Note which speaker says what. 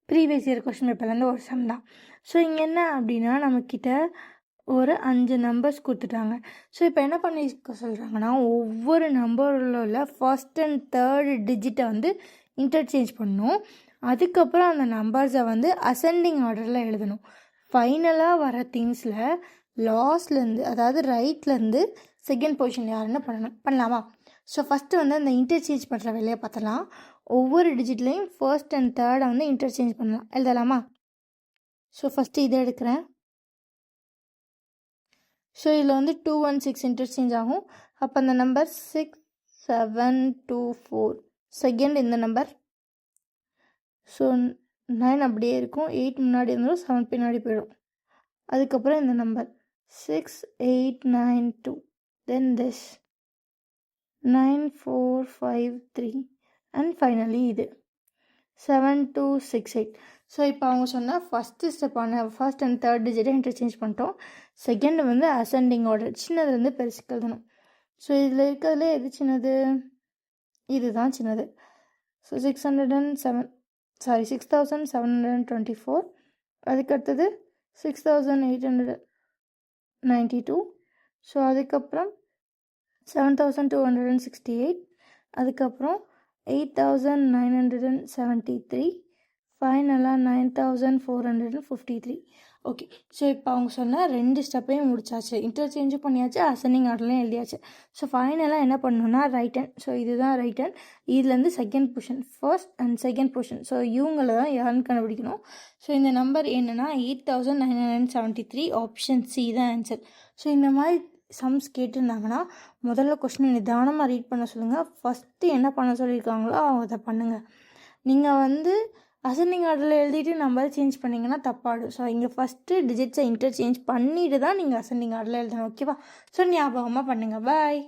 Speaker 1: Previous year question பேப்பர்லேருந்து ஒரு some தான். So இங்கே என்ன அப்படின்னா நம்மக்கிட்ட ஒரு 5 நம்பர்ஸ் கொடுத்துட்டாங்க. ஸோ இப்போ என்ன பண்ணிக்க சொல்கிறாங்கன்னா ஒவ்வொரு நம்பரில் உள்ள ஃபர்ஸ்ட் அண்ட் தேர்டு டிஜிட்டை வந்து இன்டர்சேஞ்ச் பண்ணணும். அதுக்கப்புறம் அந்த நம்பர்ஸை வந்து அசெண்டிங் ஆர்டரில் எழுதணும். ஃபைனலாக வர திங்ஸில் லாஸ்ட்லேருந்து அதாவது ரைட்லேருந்து செகண்ட் பொசிஷன் யாருன்னு பண்ணலாமா? ஸோ ஃபஸ்ட்டு வந்து அந்த இன்டர்சேஞ்ச் பண்ணுற வேலையை பார்த்தலாம். ஒவ்வொரு டிஜிட்லேயும் ஃபர்ஸ்ட் அண்ட் தேர்டை வந்து இன்டர்சேஞ்ச் பண்ணலாம். எழுதலாமா? ஸோ ஃபஸ்ட்டு இதை எடுக்கிறேன். ஸோ இதில் வந்து 216 இன்டர்சேஞ்ச் ஆகும். அப்போ அந்த நம்பர் 6724. செகண்ட் இந்த நம்பர். ஸோ 9 அப்படியே இருக்கும். 8 முன்னாடி இருந்தாலும் 7 பின்னாடி போயிடும். அதுக்கப்புறம் இந்த number 6892. Then this 9453 and finally இது 7268. ஸோ இப்போ அவங்க சொன்னால் ஃபஸ்ட்டு ஸ்டெப்பான ஃபர்ஸ்ட் அண்ட் தேர்ட் டிஜிட்டை இன்டர்சேஞ்ச் பண்ணிட்டோம். செகண்ட் வந்து அசெண்டிங் ஆர்டர், சின்னதுலேருந்து பெருசுக்கு எழுதணும். ஸோ இதில் இருக்கிறதுல எது சின்னது? இதுதான் சின்னது. ஸோ 6724. அதுக்கடுத்தது 6892. ஸோ அதுக்கப்புறம் 7268. அதுக்கப்புறம் 8973. ஃபைனலாக 9453. ஓகே. ஸோ இப்போ அவங்க சொன்னால் 2 ஸ்டெப்பையும் முடிச்சாச்சு. இன்டர்சேஞ்சும் பண்ணியாச்சு, அசெண்டிங் ஆர்டர்லையும் எழுதியாச்சு. ஸோ ஃபைனலாக என்ன பண்ணணும்னா ரைட் ஹேண்ட். ஸோ இதுதான் ரைட் ஹேண்ட். இதுலேருந்து second position, first and second position. So இவங்கள தான் யாருன்னு கண்டுபிடிக்கணும். ஸோ இந்த நம்பர் என்னென்னா 8973. ஆப்ஷன் சி தான் ஆன்சர். ஸோ இந்த மாதிரி சம்ஸ் கேட்டிருந்தாங்கன்னா முதல்ல கொஸ்டின் நிதானமாக ரீட் பண்ண சொல்லுங்கள். ஃபஸ்ட்டு என்ன பண்ண சொல்லியிருக்காங்களோ அதை பண்ணுங்கள். நீங்கள் வந்து அசெண்டிங் ஆர்டரில் எழுதிட்டு நம்பர் சேஞ்ச் பண்ணிங்கன்னா தப்பாடும். ஸோ இங்கே ஃபஸ்ட்டு டிஜிட்ஸை இன்டர்சேஞ்ச் பண்ணிட்டு தான் நீங்கள் அசெண்டிங் ஆர்டரில் எழுதணும். ஓகேவா? ஸோ ஞாபகமாக பண்ணுங்கள். பாய்.